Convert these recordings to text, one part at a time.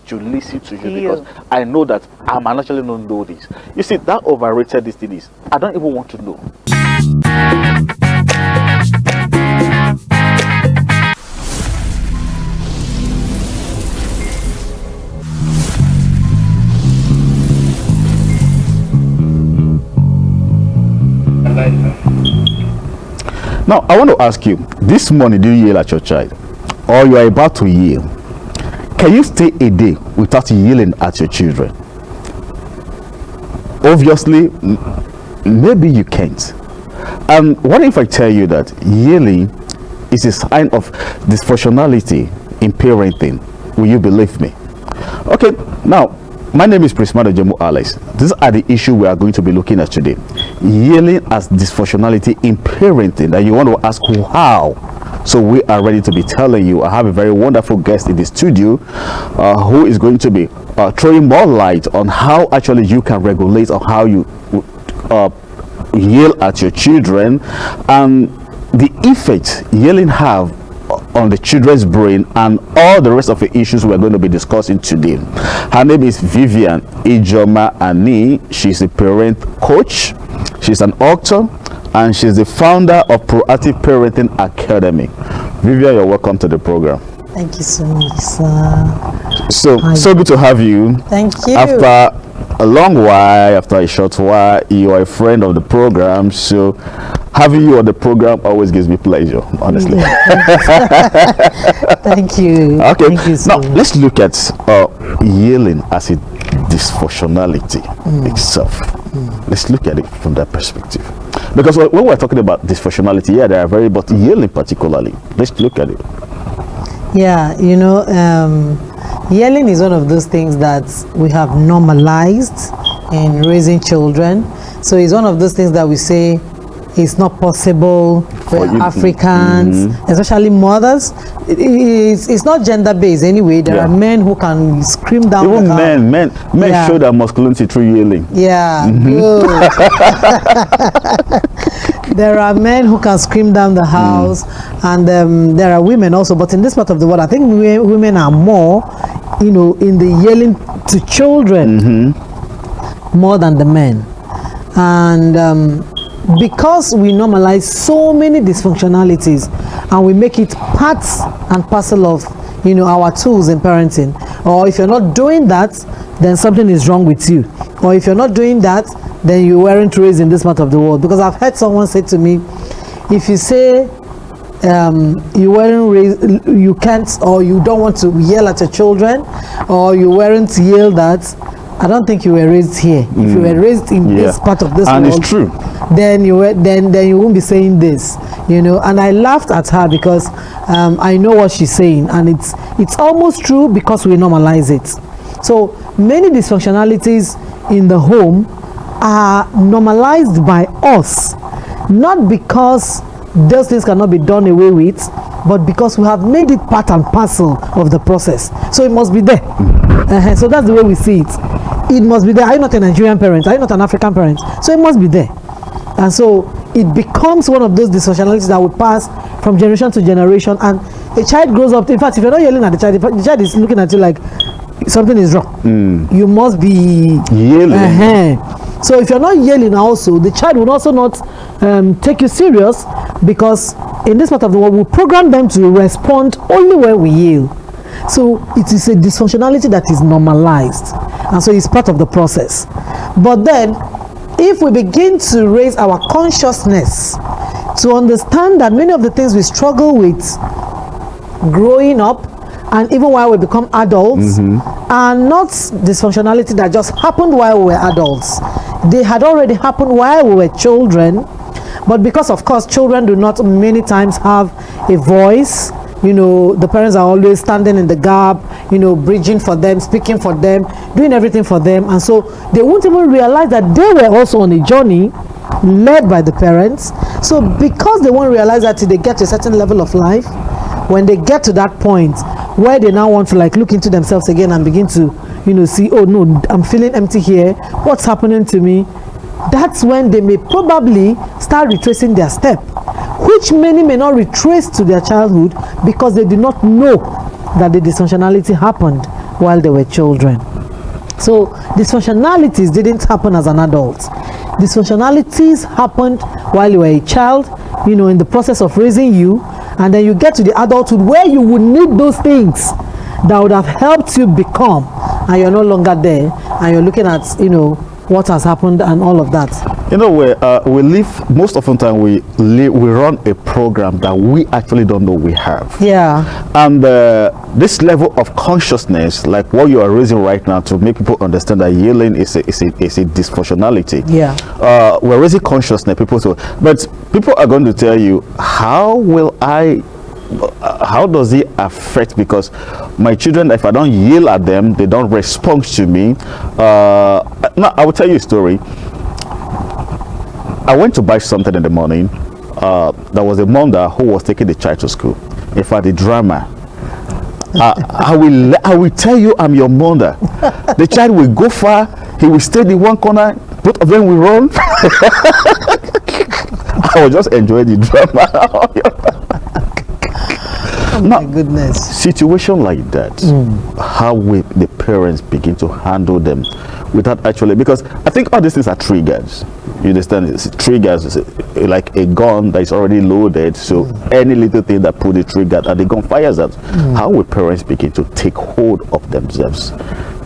to listen to you because I know that I might actually not know this. You see, that overrated this thing is. I don't even want to know. Now, I want to ask you, this morning, did you yell at your child? Or you are about to yell? Can you stay a day without yelling at your children? Obviously, maybe you can't. And what if I tell you that yelling is a sign of dysfunctionality in parenting? Will you believe me? Okay, now, my name is Prismado Jemu Alex. These are the issues we are going to be looking at today. Yelling as dysfunctionality in parenting. That you want to ask how. So we are ready to be telling you. I have a very wonderful guest in the studio who is going to be throwing more light on how actually you can regulate or how you yell at your children and the effect yelling have on the children's brain and all the rest of the issues we're going to be discussing today. Her name is Vivian Ijoma Ani. She's a parent coach, she's an author, and she's the founder of Proactive Parenting Academy. Vivian, you're welcome to the program. Thank you so much, sir. So good to have you. Thank you. After a long while, after a short while, you are a friend of the program, so having you on the program always gives me pleasure, honestly. Thank you. Okay, thank you so now let's look at yelling as a dysfunctionality itself. Let's look at it from that perspective, because when we're talking about dysfunctionality, yeah, there are very, but yelling particularly, let's look at it. Yeah, you know, yelling is one of those things that we have normalized in raising children. So it's one of those things that we say it's not possible for Africans, especially mothers. It's not gender based anyway. There are men who can scream down. Even men show their masculinity through yelling. Yeah, good. There are men who can scream down the house, and there are women also. But in this part of the world, I think women are more, you know, in the yelling to children more than the men. And because we normalize so many dysfunctionalities and we make it part and parcel of, you know, our tools in parenting, or if you're not doing that, then something is wrong with you, or if you're not doing that, then you weren't raised in this part of the world. Because I've heard someone say to me, if you say you weren't raised, you can't, or you don't want to yell at your children, or you weren't yelled at, I don't think you were raised here. If you were raised in this part of this world, and it's true, then you won't be saying this, you know. And I laughed at her because I know what she's saying, and it's almost true because we normalize it. So many dysfunctionalities in the home are normalized by us, not because those things cannot be done away with, but because we have made it part and parcel of the process. So it must be there. So that's the way we see it. It must be there. Are you not a Nigerian parent? Are you not an African parent? So it must be there. And so it becomes one of those dysfunctionalities that will pass from generation to generation. And a child grows up. In fact, if you're not yelling at the child is looking at you like something is wrong. You must be yelling. So if you're not yelling also, the child will also not take you serious, because in this part of the world, we program them to respond only when we yell. So it is a dysfunctionality that is normalized, and so it's part of the process. But then, if we begin to raise our consciousness to understand that many of the things we struggle with growing up, and even while we become adults, are not dysfunctionality that just happened while we were adults. They had already happened while we were children, but because of course children do not many times have a voice, you know, the parents are always standing in the gap, you know, bridging for them, speaking for them, doing everything for them, and so they won't even realize that they were also on a journey led by the parents. So because they won't realize that till they get to a certain level of life, when they get to that point where they now want to like look into themselves again and begin to, you know, see, oh no, I'm feeling empty here, what's happening to me? That's when they may probably start retracing their step, which many may not retrace to their childhood because they do not know that the dysfunctionality happened while they were children. So dysfunctionalities didn't happen as an adult. Dysfunctionalities happened while you were a child, in the process of raising you, and then you get to the adulthood where you would need those things that would have helped you become, and you're no longer there, and you're looking at, what has happened and all of that. We live, most often time we run a program that we actually don't know we have. Yeah. And this level of consciousness, like what you are raising right now, to make people understand that yelling is a dysfunctionality. Yeah. We're raising consciousness, but people are going to tell you, how does it affect, because my children, if I don't yell at them, they don't respond to me. Now I will tell you a story. I went to buy something in the morning. There was a mother who was taking the child to school. In fact, the drama, I will tell you, I'm your mother. The child will go far, he will stay in one corner, both of them will run. I was just enjoying the drama. Oh my goodness. Situation like that, how will the parents begin to handle them without actually, because I think all these things are triggers. You understand? It's triggers, like a gun that is already loaded, so any little thing that put the trigger and the gun fires out. How will parents begin to take hold of themselves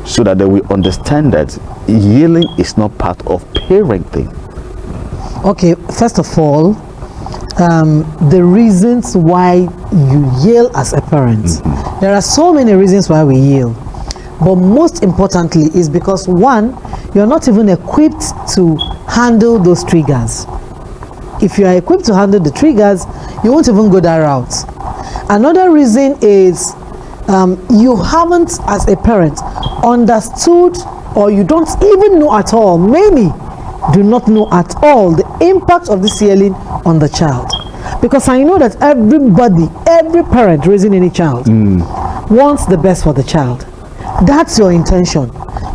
so that they will understand that yelling is not part of parenting? Okay, first of all, the reasons why you yell as a parent. There are so many reasons why we yell, but most importantly is because, one, you're not even equipped to handle those triggers. If you are equipped to handle the triggers, you won't even go that route. Another reason is you haven't, as a parent, understood, or you don't even know at all, many do not know at all, the impact of this yelling on the child. Because I know that every parent raising any child wants the best for the child. That's your intention.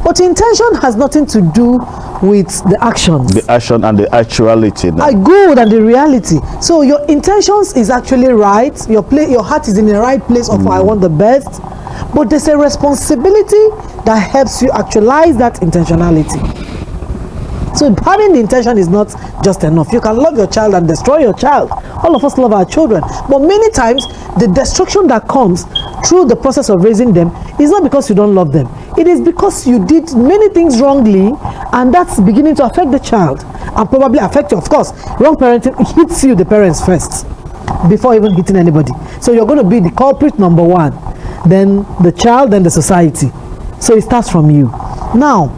But intention has nothing to do with the actions. The action and the actuality. Good, and the reality. So your intentions is actually right. Your heart is in the right place of I want the best. But there's a responsibility that helps you actualize that intentionality. So having the intention is not just enough. You can love your child and destroy your child. All of us love our children. But many times, the destruction that comes through the process of raising them is not because you don't love them. It is because you did many things wrongly, and that's beginning to affect the child. And probably affect you. Of course, wrong parenting hits you, the parents, first, before even hitting anybody. So you're going to be the culprit number one. Then the child, then the society. So it starts from you. Now,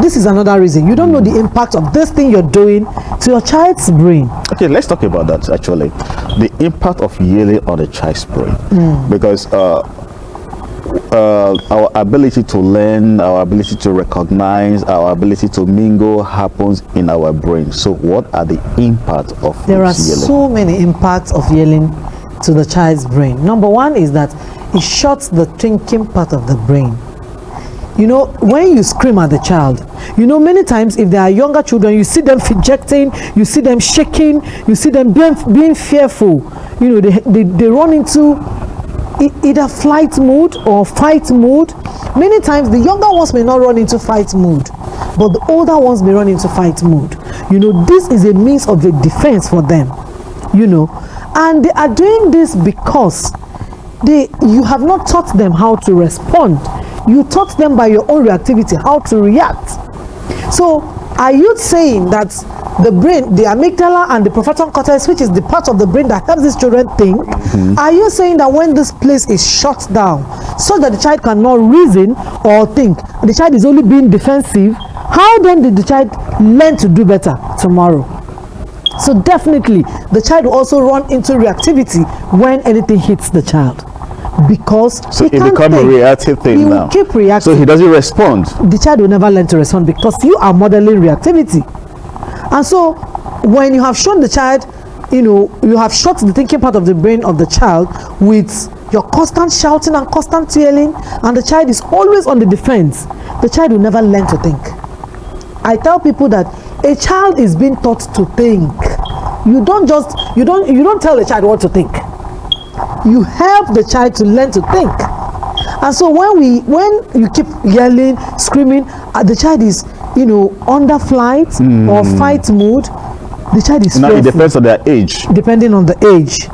this is another reason. You don't know the impact of this thing you're doing to your child's brain. Okay, let's talk about that actually. The impact of yelling on the child's brain. Because our ability to learn, our ability to recognize, our ability to mingle happens in our brain. So what are the impacts of yelling? There are so many impacts of yelling to the child's brain. Number one is that it shuts the thinking part of the brain. When you scream at the child, many times if they are younger children, you see them fidgeting, you see them shaking, you see them being fearful. They run into either flight mode or fight mode. Many times the younger ones may not run into fight mode, but the older ones may run into fight mode. This is a means of a defense for them. And they are doing this because you have not taught them how to respond. You taught them by your own reactivity how to react. So are you saying that the brain, the amygdala and the prefrontal cortex, which is the part of the brain that helps these children think, are you saying that when this place is shut down so that the child cannot reason or think, the child is only being defensive, how then did the child learn to do better tomorrow? So definitely the child will also run into reactivity when anything hits the child. Because so it becomes a reactive thing. He will keep reacting. So he doesn't respond. The child will never learn to respond because you are modeling reactivity. And so when you have shown the child, you have shut the thinking part of the brain of the child with your constant shouting and constant yelling, and the child is always on the defense, the child will never learn to think. I tell people that a child is being taught to think. You don't tell the child what to think. You help the child to learn to think. And so when you keep yelling, screaming, the child is, under flight or fight mood, the child is now fearful. It depends on their age. Depending on the age,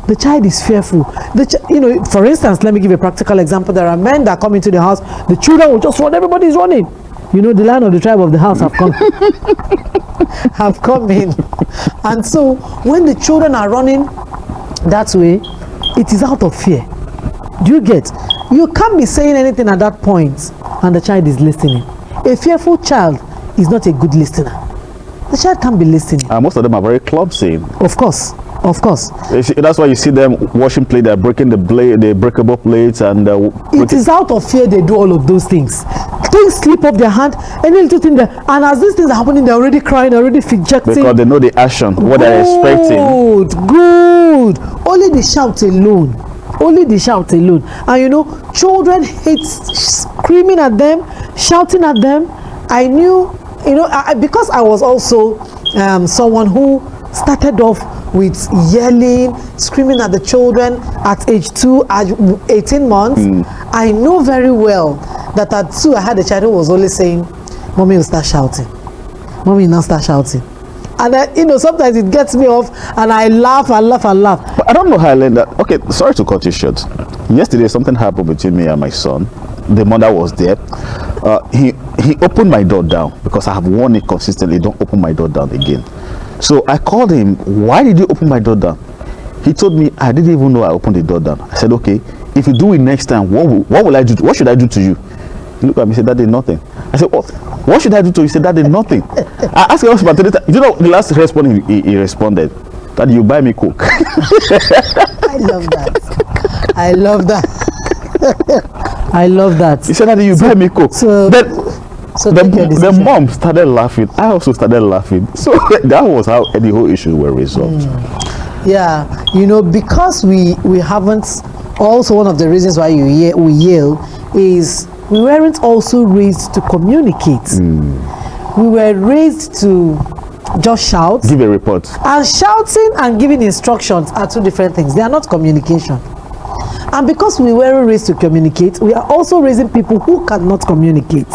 the child is fearful. For instance, let me give a practical example. There are men that come into the house, the children will just run, everybody is running. The Lion of the tribe of the house have come have come in. And so when the children are running that way, it is out of fear. Do you get? You can't be saying anything at that point and the child is listening. A fearful child is not a good listener. The child can't be listening. Most of them are very clumsy. Of course. That's why you see them washing plate. They're breaking the breakable plates, and it is out of fear they do all of those things. Things slip off their hand, any little thing there, and as these things are happening, they're already crying, already fidgeting. Because they know the action, what they're expecting. Good. Only the shout alone. And children hate screaming at them, shouting at them. I knew, because I was also someone who started off with yelling, screaming at the children at age 2, at 18 months. I know very well that at 2 I had a child who was always saying, "Mommy will start shouting. Mommy will now start shouting." And then, sometimes it gets me off and I laugh. But I don't know how I learned that. Okay, sorry to cut you short. Yesterday something happened between me and my son. The mother was there. He opened my door down because I have warned it consistently, don't open my door down again. So I called him, "Why did you open my door down?" He told me, "I didn't even know I opened the door down." I said, "Okay, if you do it next time, what will I do? What should I do to you?" He looked at me and said, "That did nothing." I said, what should I do to you?" He said, "That did nothing." I asked him about the last response he responded, "That you buy me Coke." I love that. He said, "That you buy me Coke." So the mom started laughing. I also started laughing. So that was how the whole issue were resolved. Yeah, because we haven't. Also, one of the reasons why we yell is we weren't also raised to communicate. We were raised to just shout, give a report, and shouting and giving instructions are two different things. They are not communication. And because we weren't raised to communicate, we are also raising people who cannot communicate.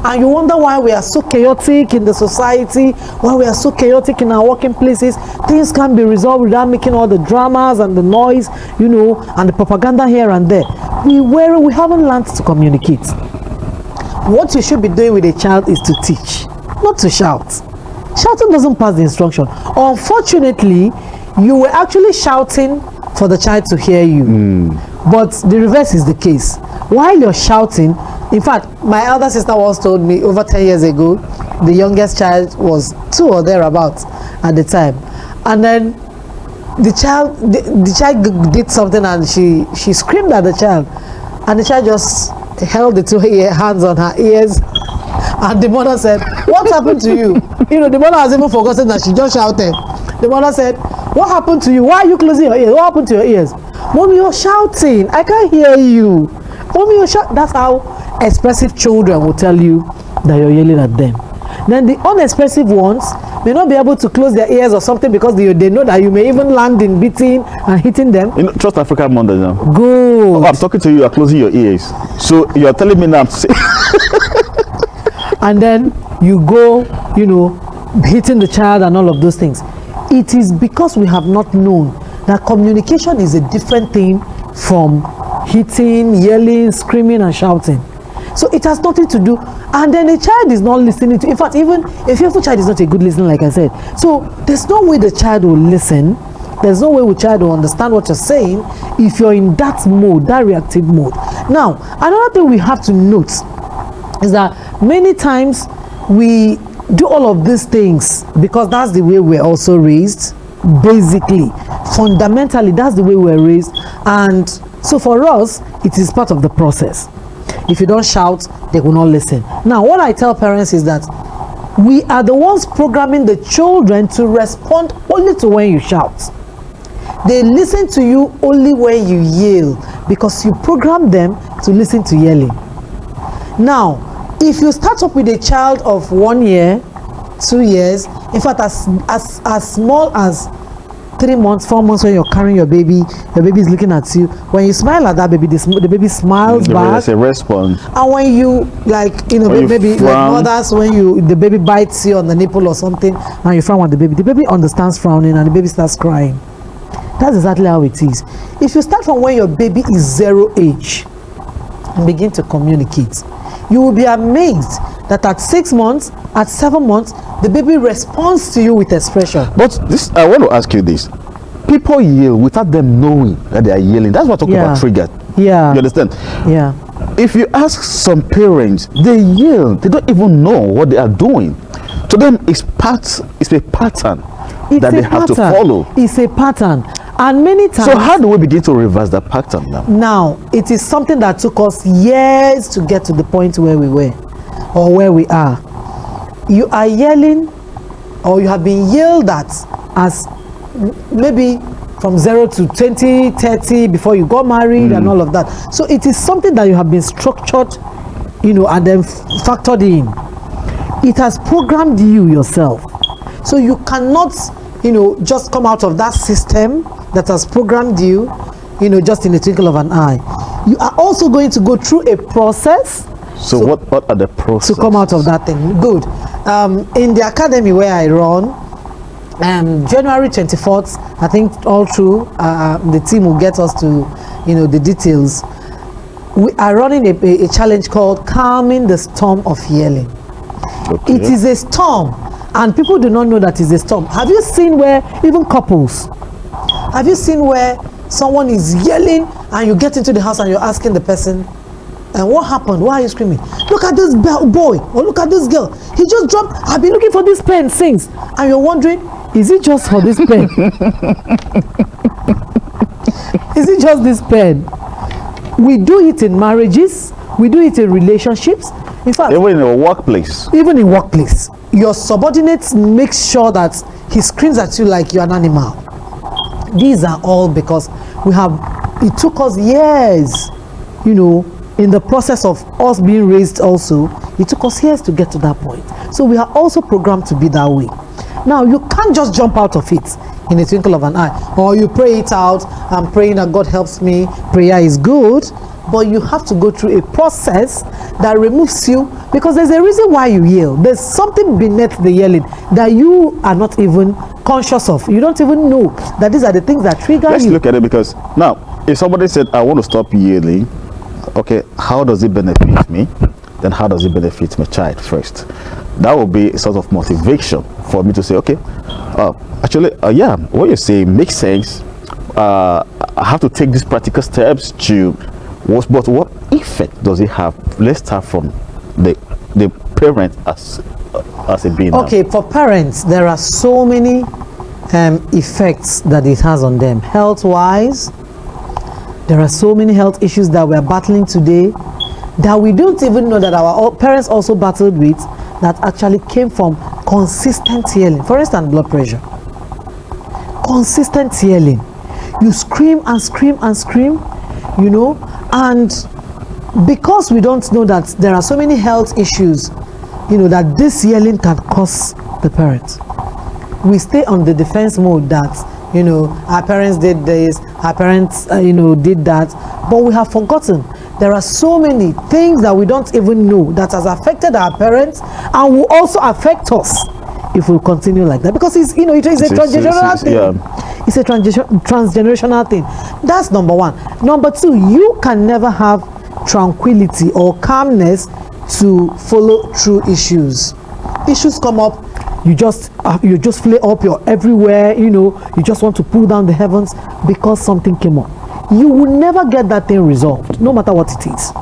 And you wonder why we are so chaotic in the society, why we are so chaotic in our working places. Things can't be resolved without making all the dramas and the noise, and the propaganda here and there. We haven't learned to communicate. What you should be doing with a child is to teach, not to shout. Shouting doesn't pass the instruction. Unfortunately, you were actually shouting for the child to hear you. But the reverse is the case. While you're shouting, in fact, my elder sister once told me over 10 years ago, the youngest child was 2 or thereabouts at the time. And then the child did something and she screamed at the child. And the child just held the 2 hands on her ears. And the mother said, "What happened to you?" The mother has even forgotten that she just shouted. The mother said, "What happened to you? Why are you closing your ears? What happened to your ears?" "Mommy, you're shouting. I can't hear you." "Mommy, you're shouting." That's how expressive children will tell you that you're yelling at them. Then the unexpressive ones may not be able to close their ears or something because they know that you may even land in beating and hitting them. Trust African mothers now. Good. I'm talking to you, you're closing your ears. So you're telling me now to say. And then you go, hitting the child and all of those things. It is because we have not known that communication is a different thing from hitting, yelling, screaming and shouting. So it has nothing to do. And then a child is not listening to, in fact, even a fearful child is not a good listener, like I said. So there's no way the child will listen. There's no way the child will understand what you're saying if you're in that mode, that reactive mode. Now, another thing we have to note is that many times we do all of these things because that's the way we're also raised. Basically, fundamentally, that's the way we're raised. And so for us, it is part of the process. If you don't shout, they will not listen. Now, what I tell parents is that we are the ones programming the children to respond only to when you shout. They listen to you only when you yell because you program them to listen to yelling. Now, if you start up with a child of 1 year, 2 years, in fact, as small as 3 months, 4 months when you're carrying your baby is looking at you. When you smile at that baby, the baby smiles back. There's a response. And when you maybe like mothers, when the baby bites you on the nipple or something, and you frown at the baby understands frowning and the baby starts crying. That's exactly how it is. If you start from when your baby is 0 age and begin to communicate, you will be amazed that at 6 months, at 7 months, the baby responds to you with expression. But this, I want to ask you this. People yell without them knowing that they are yelling. That's what we're talking about trigger. Yeah. You understand? Yeah. If you ask some parents, they yell. They don't even know what they are doing. To them, it's a pattern that they have to follow. It's a pattern. And many times. So how do we begin to reverse that pattern now? Now, it is something that took us years to get to the point where we were or where we are. You are yelling, or you have been yelled at as maybe from 0 to 20, 30 before you got married and all of that. So it is something that you have been structured, and then factored in. It has programmed you yourself. So you cannot, just come out of that system that has programmed you, just in a twinkle of an eye. You are also going to go through a process. So what are the processes? To come out of that thing. Good. In the academy where I run, January 24th, I think all through, the team will get us to, the details. We are running a challenge called Calming the Storm of Yelling. Okay. It is a storm, and people do not know that it's a storm. Have you seen where, even couples, have you seen where someone is yelling and you get into the house and you're asking the person, and what happened? Why are you screaming? Look at this boy, or look at this girl. He just dropped. I've been looking for this pen since. And you're wondering, is it just for this pen? Is it just this pen? We do it in marriages. We do it in relationships. In fact, even in a workplace. Even in workplace. Your subordinates make sure that he screams at you like you're an animal. These are all because it took us years, in the process of us being raised also, it took us years to get to that point. So we are also programmed to be that way. Now, you can't just jump out of it in a twinkle of an eye, or you pray it out. I'm praying that God helps me. Prayer is good, but you have to go through a process that removes you, because there's a reason why you yell. There's something beneath the yelling that you are not even conscious of. You don't even know that these are the things that trigger you. Let's look at it, because now, if somebody said, I want to stop yelling, okay, how does it benefit me? Then how does it benefit my child first? That will be a sort of motivation for me to say, okay, actually, yeah, what you say makes sense. I have to take these practical steps but what effect does it have? Let's start from the parent as a being. Okay, for parents, there are so many effects that it has on them. Health-wise, there are so many health issues that we're battling today that we don't even know that our parents also battled with, that actually came from consistent yelling. For instance, blood pressure. Consistent yelling. You scream and scream and scream, and because we don't know that there are so many health issues, that this yelling can cause the parents, we stay on the defense mode that, our parents did this, our parents, did that, but we have forgotten there are so many things that we don't even know that has affected our parents and will also affect us if we continue like that, because it's a transgenerational thing. Yeah. It's a transgenerational thing. That's number one. Number two, you can never have tranquility or calmness to follow through issues. Issues come up, you just flare up, you're everywhere, you just want to pull down the heavens because something came up. You will never get that thing resolved, no matter what it is.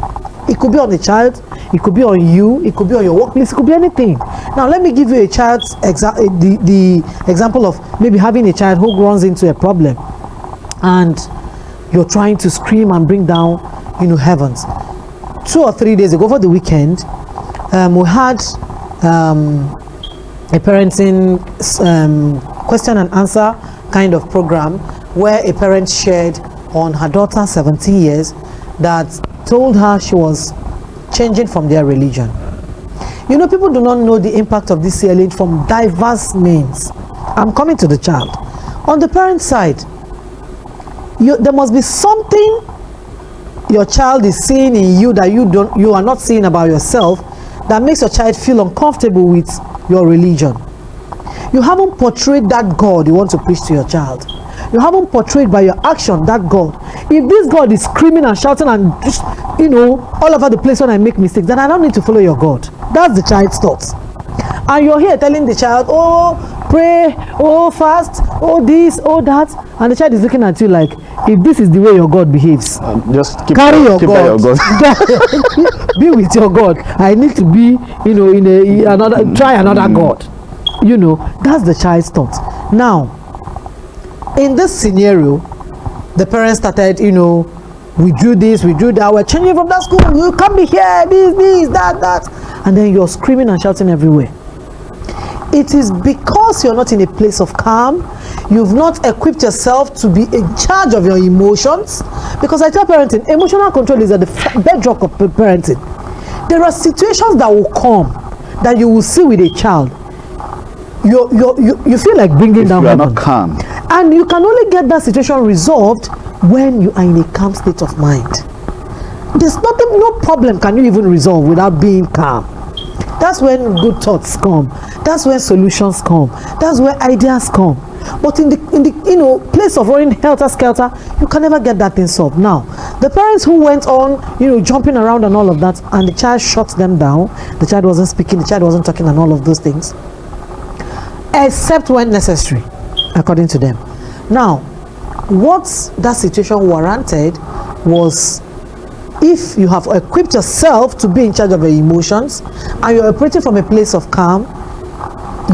It could be on a child, it could be on you, it could be on your workplace, it could be anything. Now, let me give you a child's the example of maybe having a child who runs into a problem and you're trying to scream and bring down, heavens. 2 or 3 days ago, over the weekend, we had a parenting question and answer kind of program where a parent shared on her daughter, 17 years, that told her she was changing from their religion. People do not know the impact of this yelling from diverse means. I'm coming to the child. On the parent side, there must be something your child is seeing in you that you are not seeing about yourself, that makes your child feel uncomfortable with your religion. You haven't portrayed that God you want to preach to your child. You haven't portrayed by your action that God. If this God is screaming and shouting and just, all over the place when I make mistakes, then I don't need to follow your God. That's the child's thoughts. And you're here telling the child, oh, pray, oh, fast, oh, this, oh, that. And the child is looking at you like, if this is the way your God behaves, just carry your God. Be with your God. I need to be, try another God. That's the child's thoughts. Now, in this scenario, the parents started, we do this, we do that, we're changing from that school, you can't be here, this, that. And then you're screaming and shouting everywhere. It is because you're not in a place of calm. You've not equipped yourself to be in charge of your emotions. Because I tell parenting, emotional control is at the bedrock of parenting. There are situations that will come that you will see with a child. You feel like bringing down heaven. You are not calm. And you can only get that situation resolved when you are in a calm state of mind. There's no problem can you even resolve without being calm. That's when good thoughts come. That's when solutions come. That's where ideas come. But in the place of running helter-skelter, you can never get that thing solved. Now, the parents who went on, jumping around and all of that, and the child shut them down, the child wasn't speaking, the child wasn't talking and all of those things, except when necessary, according to them. Now, what that situation warranted was, if you have equipped yourself to be in charge of your emotions and you're operating from a place of calm,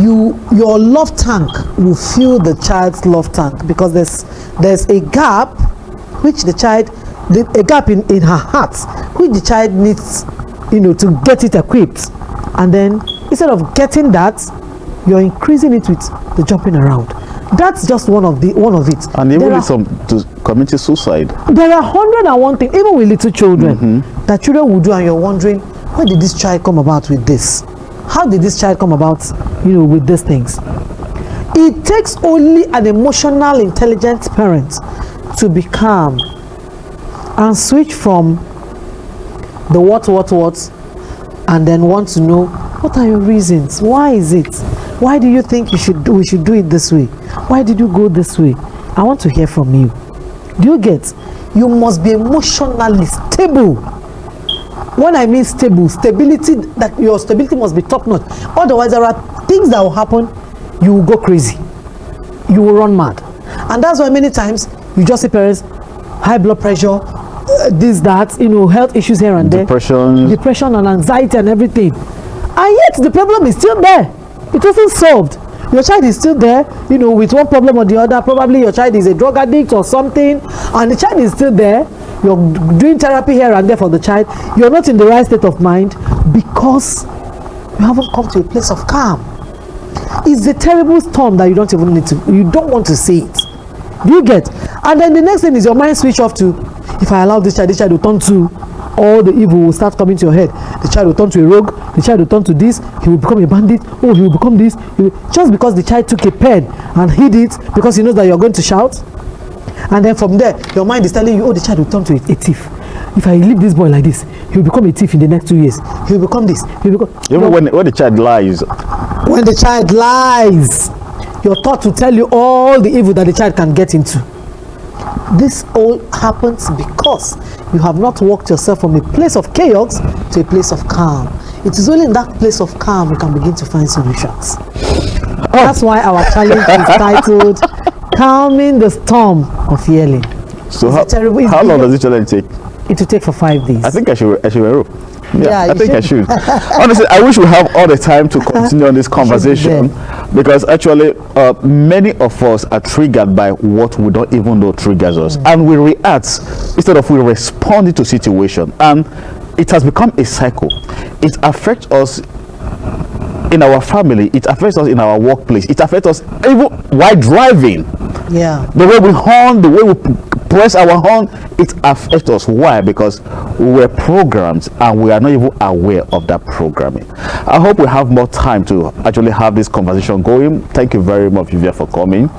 your love tank will fill the child's love tank, because there's a gap which a gap in her heart which the child needs to get it equipped. And then instead of getting that, you're increasing it with the jumping around. That's just one of it. And even with some to committing suicide. There are 101 things, even with little children, that children will do, and you're wondering, where did this child come about with this? How did this child come about, with these things? It takes only an emotional, intelligent parent to be calm and switch from the what, and then want to know, what are your reasons? Why is it? Why do you think we should do it this way? Why did you go this way? I want to hear from you. Do you get? You must be emotionally stable. When I mean stability, that your stability must be top notch. Otherwise, there are things that will happen. You will go crazy. You will run mad. And that's why many times you just see parents, high blood pressure, this, that, health issues here and there. Depression and anxiety and everything. And yet the problem is still there. It wasn't solved. Your child is still there, with one problem or the other. Probably your child is a drug addict or something, and the child is still there. You're doing therapy here and there for the child. You're not in the right state of mind because you haven't come to a place of calm. It's a terrible storm that you don't want to see it. Do you get? And then the next thing is your mind switch off to, if I allow this child will turn to, all the evil will start coming to your head. The child will turn to a rogue, the child will turn to this, he will become a bandit, he will become this. Just because the child took a pen and hid it because he knows that you're going to shout. And then from there, your mind is telling you, the child will turn to a thief. If I leave this boy like this, he will become a thief in the next 2 years. He will become this. Even when the child lies. When the child lies, your thought will tell you all the evil that the child can get into. This all happens because you have not walked yourself from a place of chaos to a place of calm. It is only in that place of calm you can begin to find solutions. That's why our challenge is titled Calming the Storm of Healing. So how long does this challenge take? It will take for 5 days. I think I should enroll. Yeah, I think I should. Honestly, I wish we have all the time to continue on this conversation, because actually many of us are triggered by what we don't even know triggers us, and we react instead of we respond to situation, and it has become a cycle. It affects us in our family, it affects us in our workplace, it affects us even while driving. Yeah, the way we horn, the way we press our horn, it affects us. Why? Because we're programmed and we are not even aware of that programming. I hope we have more time to actually have this conversation going. Thank you very much, Vivian, for coming.